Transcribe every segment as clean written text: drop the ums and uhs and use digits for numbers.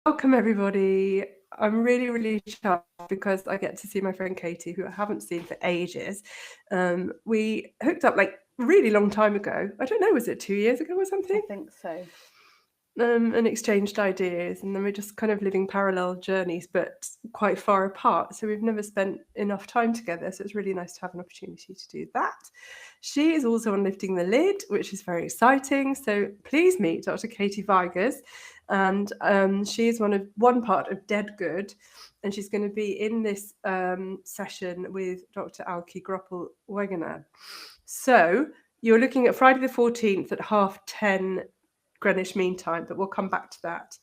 Welcome, everybody. I'm really, really chuffed because I get to see my friend Katie, who I haven't seen for ages. We hooked up like a really long time ago. I don't know, was it 2 years ago or something? I think so. And exchanged ideas, and then we're just kind of living parallel journeys, but quite far apart. So we've never spent enough time together. So it's really nice to have an opportunity to do that. She is also on Lifting the Lid, which is very exciting. So please meet Dr. Katie Vigers, and she is one part of Dead Good, and she's going to be in this session with Dr. Alki Groppel Wegener. So you're looking at Friday the 14th at 10:30 Greenwich Mean Time, but we'll come back to that.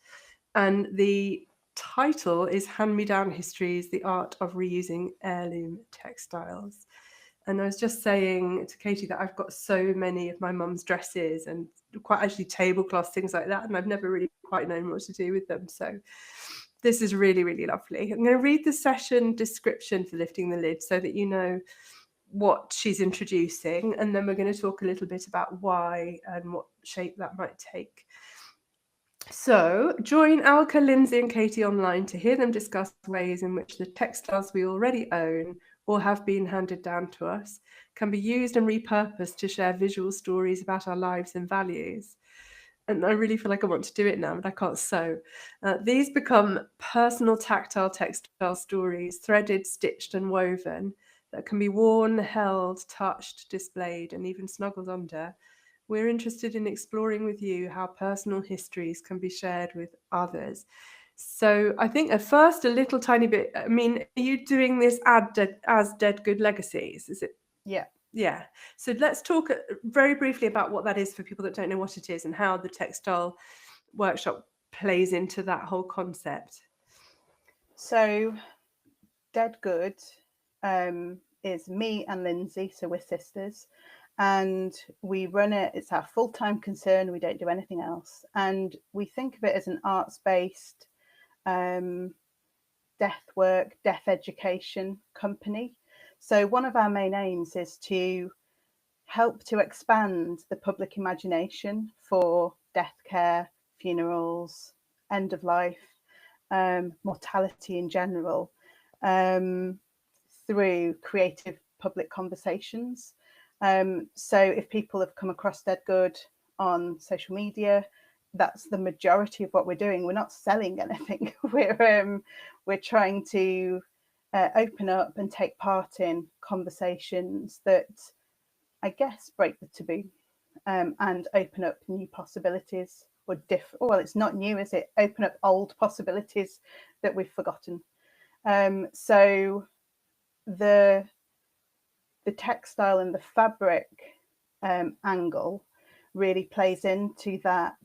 And the title is Hand Me Down Histories, the Art of Reusing Heirloom Textiles. And I was just saying to Katie that I've got so many of my mum's dresses and quite actually tablecloths, things like that, and I've never really quite known what to do with them. So this is really, really lovely. I'm going to read the session description for Lifting the Lid so that you know what she's introducing, and then we're going to talk a little bit about why and what shape that might take. So join Alka, Lindsay and Katie online to hear them discuss ways in which the textiles we already own or have been handed down to us can be used and repurposed to share visual stories about our lives and values. And I really feel like I want to do it now, but I can't sew. These become personal tactile textile stories, threaded, stitched and woven, that can be worn, held, touched, displayed and even snuggled under. We're interested in exploring with you how personal histories can be shared with others. So I think at first a little tiny bit, I mean, are you doing this as Dead Good Legacies? Is it? Yeah. Yeah. So let's talk very briefly about what that is for people that don't know what it is and how the textile workshop plays into that whole concept. So Dead Good is me and Lindsay, so we're sisters, and we run it. It's our full-time concern. We don't do anything else, and we think of it as an arts-based death work, death education company. So one of our main aims is to help to expand the public imagination for death care, funerals, end of life, mortality in general, through creative public conversations. So if people have come across Dead Good on social media, that's the majority of what we're doing. We're not selling anything. We're trying to open up and take part in conversations that, I guess, break the taboo and open up new possibilities or well, it's not new, is it? Open up old possibilities that we've forgotten. So the textile and the fabric angle really plays into that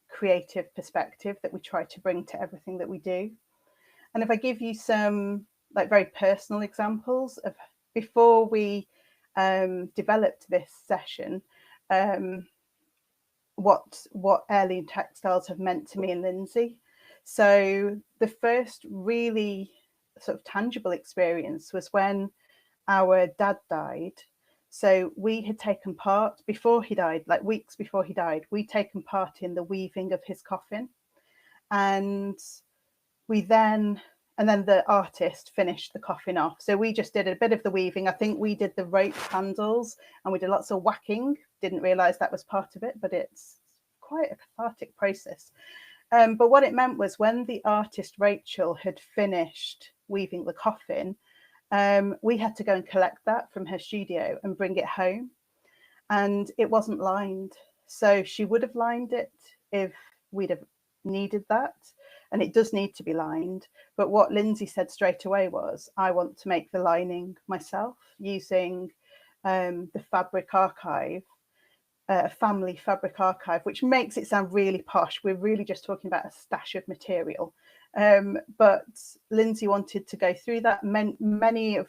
creative perspective that we try to bring to everything that we do. And if I give you some like very personal examples of before we developed this session, what heirloom textiles have meant to me and Lindsay. So the first really sort of tangible experience was when our dad died. So we had taken part before he died, like weeks before he died, we'd taken part in the weaving of his coffin. And then the artist finished the coffin off. So we just did a bit of the weaving. I think we did the rope handles and we did lots of whacking. Didn't realise that was part of it, but it's quite a cathartic process. But what it meant was when the artist Rachel had finished weaving the coffin, we had to go and collect that from her studio and bring it home. And it wasn't lined. So she would have lined it if we'd have needed that. And it does need to be lined. But what Lindsay said straight away was, I want to make the lining myself using the fabric archive, family fabric archive, which makes it sound really posh. We're really just talking about a stash of material. But Lindsay wanted to go through that. Many of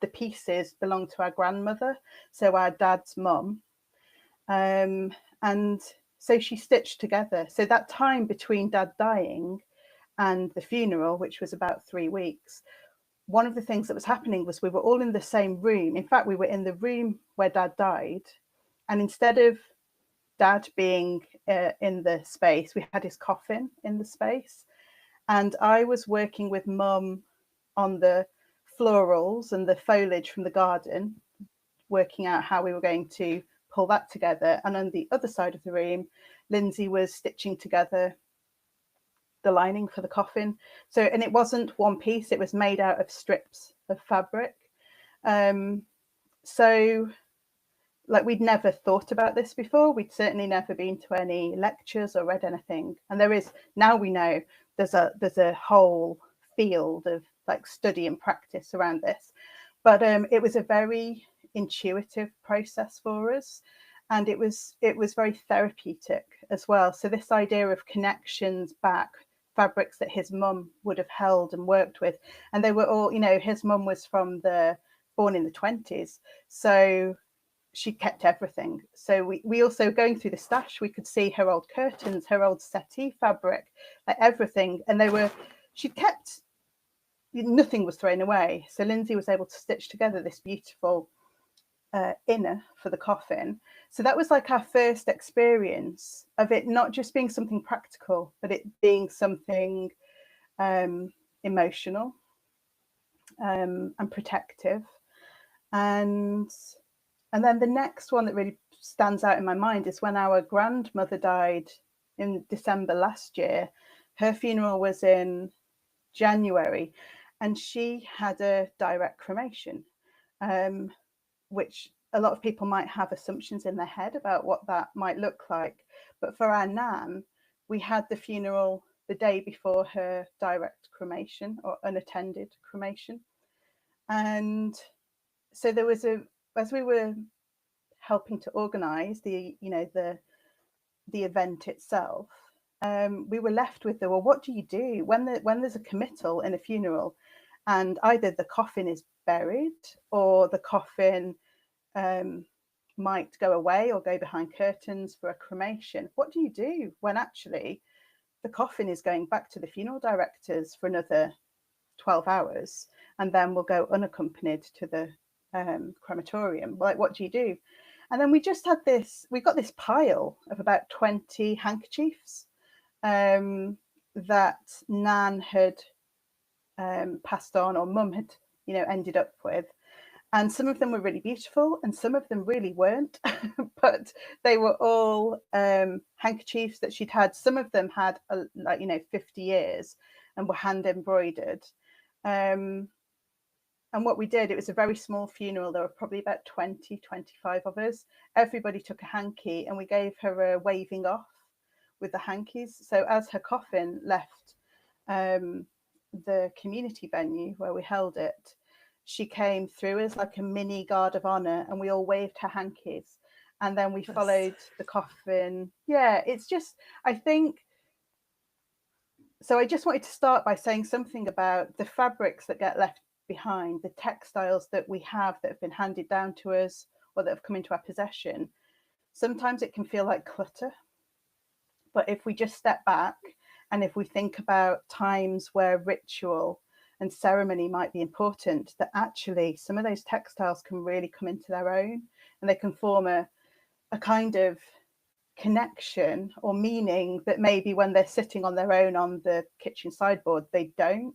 the pieces belong to our grandmother, so our dad's mum. And so she stitched together. So that time between dad dying and the funeral, which was about 3 weeks, one of the things that was happening was we were all in the same room. In fact, we were in the room where dad died. And instead of dad being in the space, we had his coffin in the space. And I was working with Mum on the florals and the foliage from the garden, working out how we were going to pull that together. And on the other side of the room, Lindsay was stitching together the lining for the coffin. So, and it wasn't one piece, it was made out of strips of fabric. So like, we'd never thought about this before. We'd certainly never been to any lectures or read anything. And there is, now we know there's a whole field of like study and practice around this. But it was a very intuitive process for us. And it was very therapeutic as well. So this idea of connections back, fabrics that his mum would have held and worked with. And they were all, you know, his mum was born in the 20s. So she kept everything. So we also, going through the stash, we could see her old curtains, her old settee fabric, like everything. And she'd kept, nothing was thrown away. So Lindsay was able to stitch together this beautiful inner for the coffin. So that was like our first experience of it not just being something practical, but it being something emotional and protective. And then the next one that really stands out in my mind is when our grandmother died in December last year. Her funeral was in January, and she had a direct cremation, which a lot of people might have assumptions in their head about what that might look like. But for our Nan, we had the funeral the day before her direct cremation or unattended cremation. And so there was as we were helping to organize the event itself, we were left with well, what do you do when there's a committal in a funeral and either the coffin is buried or the coffin might go away or go behind curtains for a cremation? What do you do when actually the coffin is going back to the funeral directors for another 12 hours and then will go unaccompanied to the crematorium? Like, what do you do? And then we got this pile of about 20 handkerchiefs that Nan had passed on, or Mum had, ended up with. And some of them were really beautiful and some of them really weren't, but they were all handkerchiefs that she'd had. Some of them had 50 years and were hand embroidered. And what we did, it was a very small funeral. There were probably about 20, 25 of us. Everybody took a hanky and we gave her a waving off with the hankies. So as her coffin left the community venue where we held it, she came through as like a mini guard of honor and we all waved her hankies. And then we followed the coffin. Yeah, it's just, I think, so I just wanted to start by saying something about the fabrics that get left behind, the textiles that we have that have been handed down to us or that have come into our possession. Sometimes it can feel like clutter. But if we just step back and if we think about times where ritual and ceremony might be important, that actually some of those textiles can really come into their own and they can form a kind of connection or meaning that maybe when they're sitting on their own on the kitchen sideboard, they don't.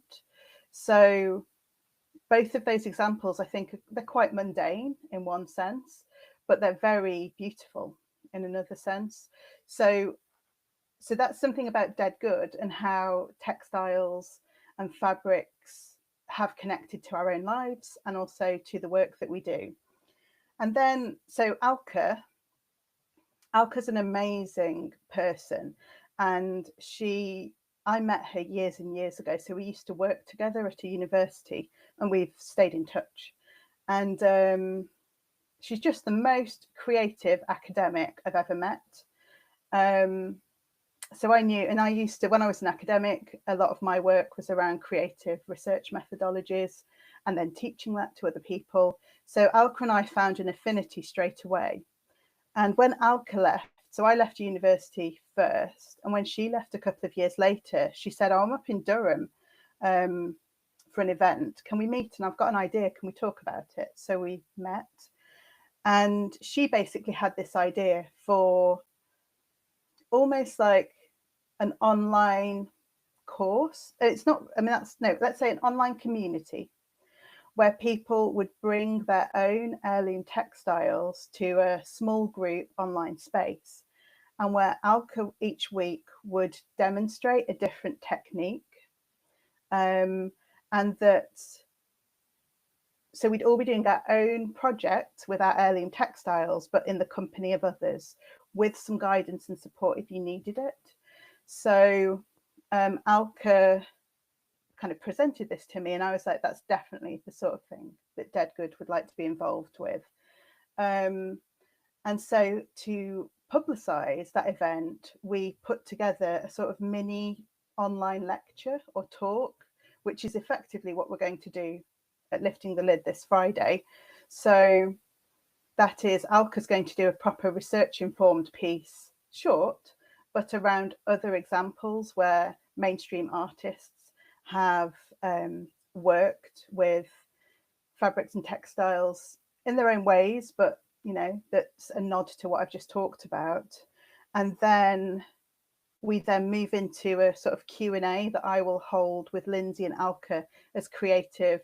So both of those examples, I think they're quite mundane in one sense, but they're very beautiful in another sense. So that's something about Dead Good and how textiles and fabrics have connected to our own lives and also to the work that we do. And then, so Alka, Alka's an amazing person, and I met her years and years ago. So we used to work together at a university and we've stayed in touch. And she's just the most creative academic I've ever met. So I knew, and I used to, when I was an academic, a lot of my work was around creative research methodologies and then teaching that to other people. So Alka and I found an affinity straight away. And when Alka left, so I left university first, and when she left a couple of years later, she said, oh, I'm up in Durham for an event. Can we meet? And I've got an idea. Can we talk about it? So we met. And she basically had this idea for almost like an online course. It's not, I mean, that's no, let's say an online community where people would bring their own heirloom textiles to a small group online space, and where Alka each week would demonstrate a different technique. And that, so we'd all be doing our own project with our heirloom textiles, but in the company of others, with some guidance and support if you needed it. So Alka kind of presented this to me, and I was like, that's definitely the sort of thing that Dead Good would like to be involved with. And so to publicize that event, we put together a sort of mini online lecture or talk, which is effectively what we're going to do at Lifting the Lid this Friday. So that is, Alka's going to do a proper research informed piece, short, but around other examples where mainstream artists have worked with fabrics and textiles in their own ways, but you know, that's a nod to what I've just talked about. And then we then move into a sort of Q&A that I will hold with Lindsay and Alka as creative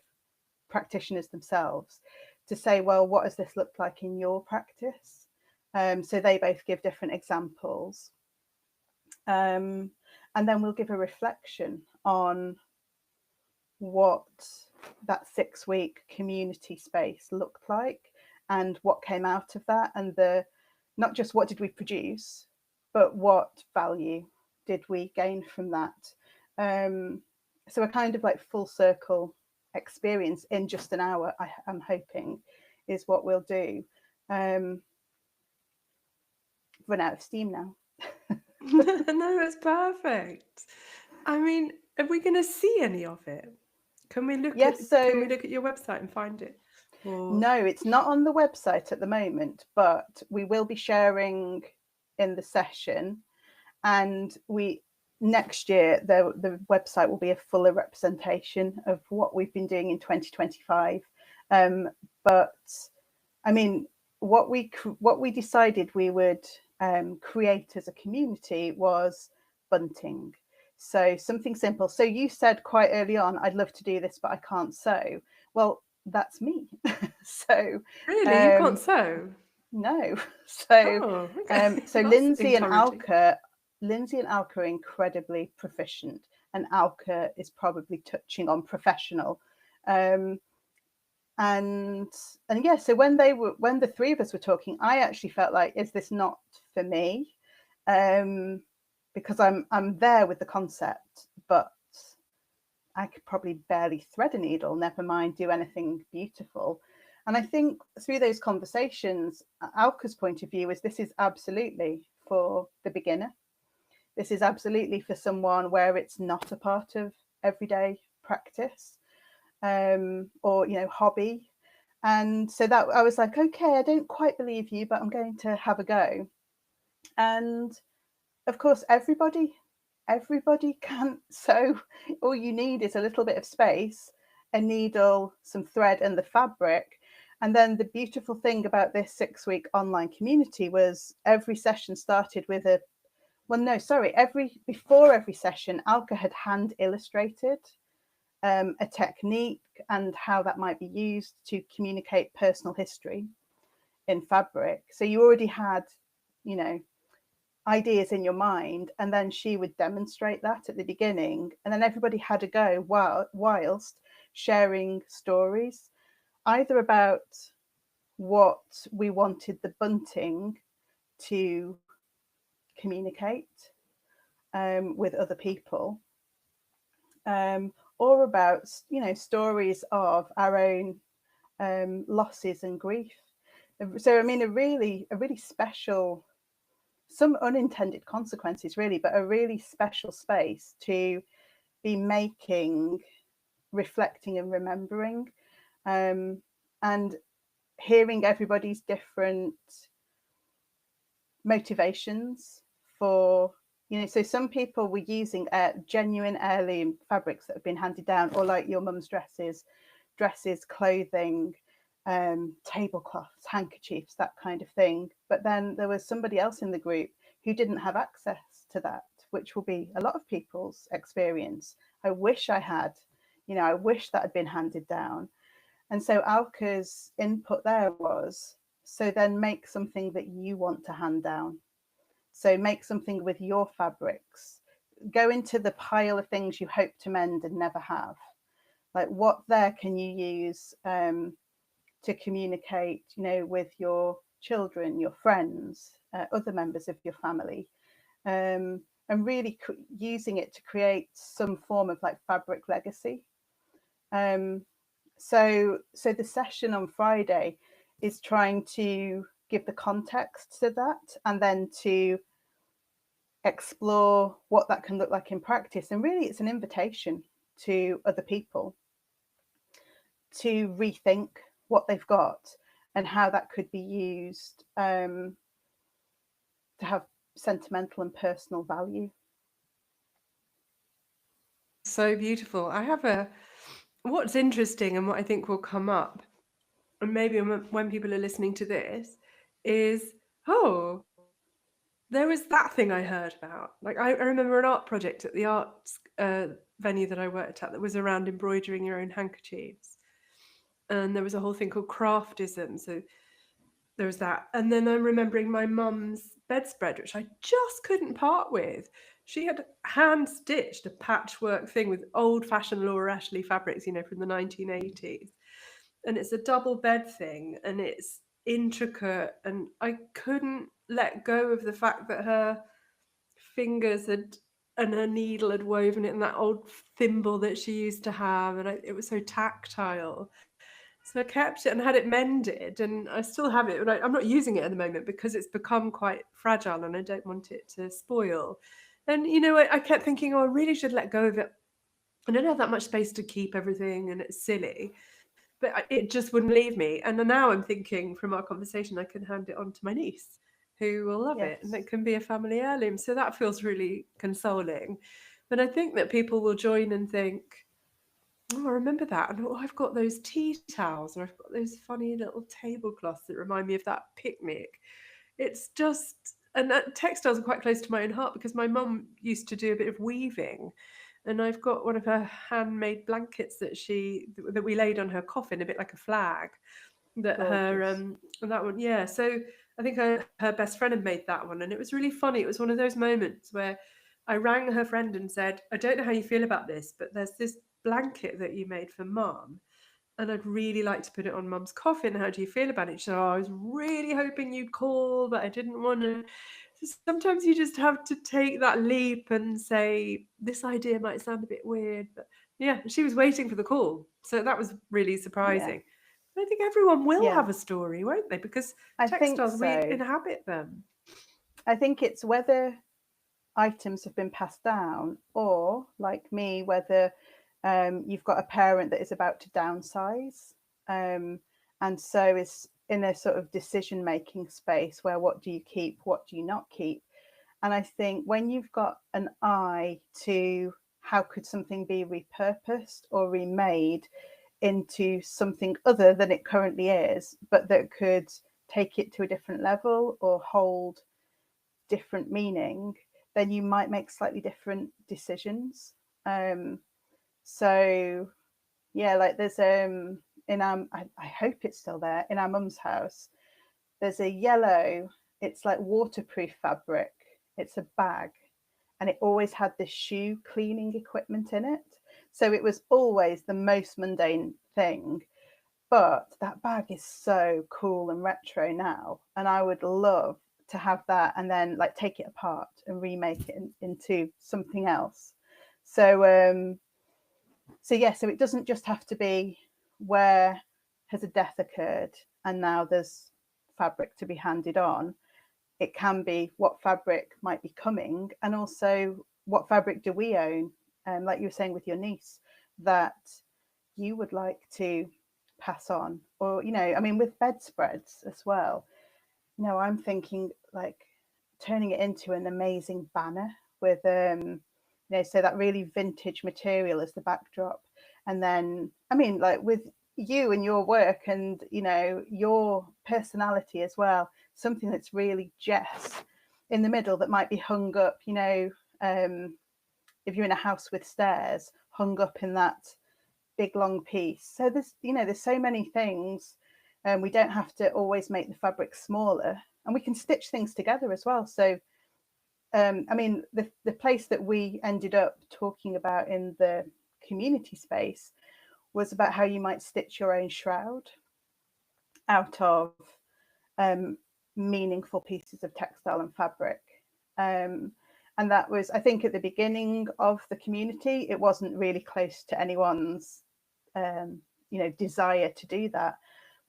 practitioners themselves, to say, well, what does this look like in your practice? So they both give different examples. And then we'll give a reflection on what that 6-week community space looked like and what came out of that, and the not just what did we produce, but what value did we gain from that. So a kind of like full circle experience in just an hour, I'm hoping, is what we'll do. Run out of steam now. No, it's perfect. I mean, are we going to see any of it? Can we look Yes, can we look at your website and find it? Or... No, it's not on the website at the moment, but we will be sharing in the session, and next year the website will be a fuller representation of what we've been doing in 2025. But I mean, what we decided we would create as a community was bunting. So something simple. So you said quite early on, I'd love to do this, but I can't sew. Well, that's me. So really, you can't sew? No. So oh, okay. so Lindsay and Alka are incredibly proficient, and Alka is probably touching on professional. And yeah, so when the three of us were talking, I actually felt like, is this not for me? Because I'm there with the concept, but I could probably barely thread a needle, never mind do anything beautiful. And I think through those conversations, Alka's point of view is this is absolutely for the beginner. This is absolutely for someone where it's not a part of everyday practice, or, you know, hobby. And so that I was like, okay, I don't quite believe you, but I'm going to have a go. And of course, everybody can sew. All you need is a little bit of space, a needle, some thread, and the fabric. And then the beautiful thing about this 6-week online community was every session started with before every session, Alka had hand illustrated a technique and how that might be used to communicate personal history in fabric. So you already had, you know, ideas in your mind, and then she would demonstrate that at the beginning, and then everybody had a go whilst sharing stories, either about what we wanted the bunting to communicate with other people, or about, you know, stories of our own losses and grief. So I mean, a really special, some unintended consequences really, but a really special space to be making, reflecting and remembering, and hearing everybody's different motivations for, you know, so some people were using genuine heirloom fabrics that have been handed down, or like your mum's dresses, clothing, tablecloths, handkerchiefs, that kind of thing. But then there was somebody else in the group who didn't have access to that which will be a lot of people's experience. I wish I had, I wish that had been handed down. And so Alka's input there was, so then make something that you want to hand down. So make something with your fabrics. Go into the pile of things you hope to mend and never have. Like, what there can you use to communicate, with your children, your friends, other members of your family, and really using it to create some form of like fabric legacy. So the session on Friday is trying to give the context to that, and then to explore what that can look like in practice. And really, it's an invitation to other people to rethink what they've got and how that could be used to have sentimental and personal value. So beautiful. I have what's interesting and what I think will come up, and maybe when people are listening to this, is, oh, there was that thing I heard about. Like, I remember an art project at the arts venue that I worked at that was around embroidering your own handkerchiefs. And there was a whole thing called craftism. So there was that. And then I'm remembering my mum's bedspread, which I just couldn't part with. She had hand stitched a patchwork thing with old fashioned Laura Ashley fabrics, from the 1980s. And it's a double bed thing, and it's intricate. And I couldn't let go of the fact that her fingers and her needle had woven it in that old thimble that she used to have. And it was so tactile. So I kept it and had it mended, and I still have it, but I'm not using it at the moment because it's become quite fragile and I don't want it to spoil. And, I kept thinking, I really should let go of it. I don't have that much space to keep everything, and it's silly, but it just wouldn't leave me. And now I'm thinking, from our conversation, I can hand it on to my niece, who will love it, and it can be a family heirloom. So that feels really consoling. But I think that people will join and think, oh, I remember that. And I've got those tea towels, or I've got those funny little tablecloths that remind me of that picnic. It's just, and textiles are quite close to my own heart because my mum used to do a bit of weaving. And I've got one of her handmade blankets that we laid on her coffin, a bit like a flag. That Gorgeous. that one, yeah. So I think her best friend had made that one, and it was really funny. It was one of those moments where I rang her friend and said, I don't know how you feel about this, but there's this blanket that you made for mum, and I'd really like to put it on mum's coffin. How do you feel about it? She said, I was really hoping you'd call, but I didn't want to. So sometimes you just have to take that leap and say, this idea might sound a bit weird, but yeah, she was waiting for the call. So that was really surprising. I think everyone will have a story, won't they? Because textiles, we inhabit them. I think it's whether items have been passed down, or, like me, whether you've got a parent that is about to downsize, and so is in a sort of decision-making space where what do you keep, what do you not keep? And I think when you've got an eye to how could something be repurposed or remade into something other than it currently is, but that could take it to a different level or hold different meaning, then you might make slightly different decisions. So yeah, like there's in our, I hope it's still there, in our mum's house, there's a yellow, it's like waterproof fabric, it's a bag, and it always had this shoe cleaning equipment in it. So it was always the most mundane thing, but that bag is so cool and retro now, and I would love to have that and then like take it apart and remake it into something else. So so it doesn't just have to be where has a death occurred and now there's fabric to be handed on. It can be what fabric might be coming, and also what fabric do we own, like you were saying with your niece, that you would like to pass on. Or, I mean, with bedspreads as well, I'm thinking like turning it into an amazing banner with so that really vintage material as the backdrop. And then, I mean, like with you and your work and your personality as well, something that's really Jess in the middle that might be hung up if you're in a house with stairs, hung up in that big long piece. So there's so many things, and we don't have to always make the fabric smaller, and we can stitch things together as well. So I mean, the place that we ended up talking about in the community space was about how you might stitch your own shroud out of meaningful pieces of textile and fabric. And that was, I think, at the beginning of the community, it wasn't really close to anyone's, desire to do that.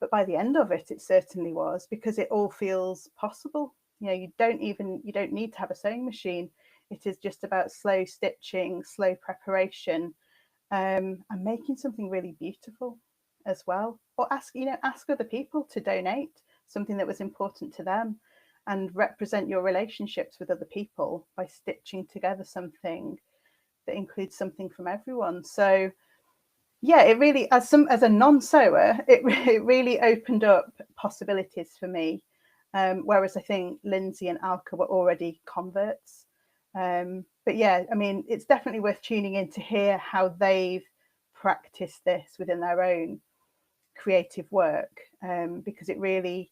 But by the end of it, it certainly was, because it all feels possible. You don't need to have a sewing machine. It is just about slow stitching, slow preparation, and making something really beautiful as well. Or ask other people to donate something that was important to them, and represent your relationships with other people by stitching together something that includes something from everyone. So yeah, it really, as a non-sewer, it really opened up possibilities for me. Whereas I think Lindsay and Alka were already converts. But yeah, I mean, it's definitely worth tuning in to hear how they've practiced this within their own creative work, because it really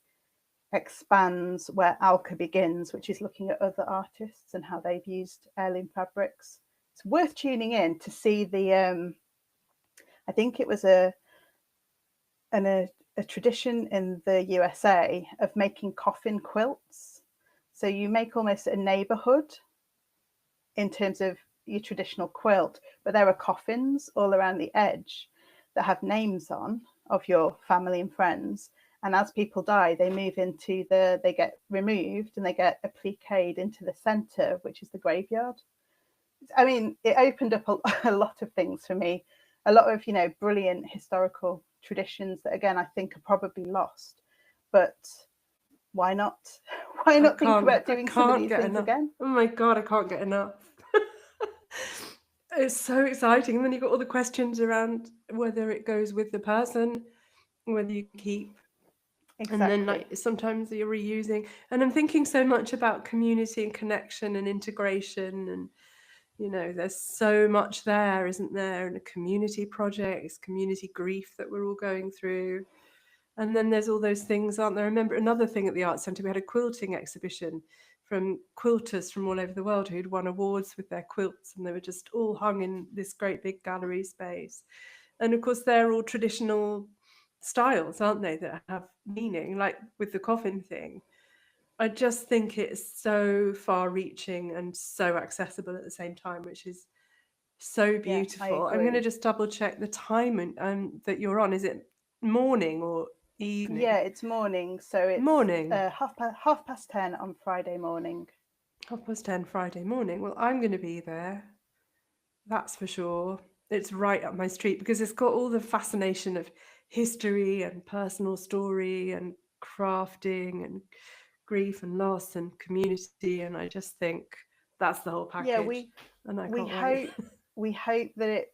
expands where Alka begins, which is looking at other artists and how they've used heirloom fabrics. It's worth tuning in to see the, I think it was a tradition in the USA of making coffin quilts. So you make almost a neighborhood in terms of your traditional quilt, but there are coffins all around the edge that have names on of your family and friends. And as people die, they get removed and they get appliqued into the center, which is the graveyard. I mean, it opened up a lot of things for me, a lot of, brilliant historical traditions that, again, I think are probably lost. But why not? Why not think about doing some of these things again? Oh my God, I can't get enough. It's so exciting. And then you've got all the questions around whether it goes with the person, whether you keep. Exactly. And then sometimes you're reusing. And I'm thinking so much about community and connection and integration, and there's so much there, isn't there? And a community projects, community grief that we're all going through. And then there's all those things, aren't there? I remember another thing at the Art Centre, we had a quilting exhibition from quilters from all over the world who'd won awards with their quilts, and they were just all hung in this great big gallery space. And of course, they're all traditional styles, aren't they, that have meaning, like with the coffin thing. I just think it's so far reaching and so accessible at the same time, which is so beautiful. I'm going to just double check the time that you're on. Is it morning or evening? Yeah, it's morning. So it's morning. 10:30 on Friday morning. 10:30 Friday morning. Well, I'm going to be there. That's for sure. It's right up my street because it's got all the fascination of history and personal story and crafting and grief and loss and community. And I just think that's the whole package. Yeah, we hope that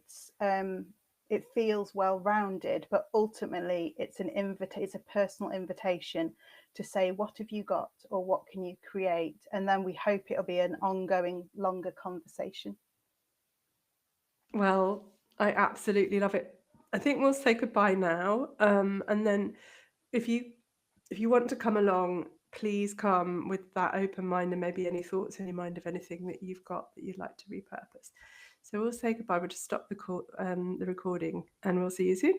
it feels well-rounded, but ultimately it's a personal invitation to say, what have you got, or what can you create? And then we hope it'll be an ongoing, longer conversation. Well, I absolutely love it. I think we'll say goodbye now. And then if you want to come along, please come with that open mind and maybe any thoughts in your mind of anything that you've got that you'd like to repurpose. So we'll say goodbye. We'll just stop the recording and we'll see you soon.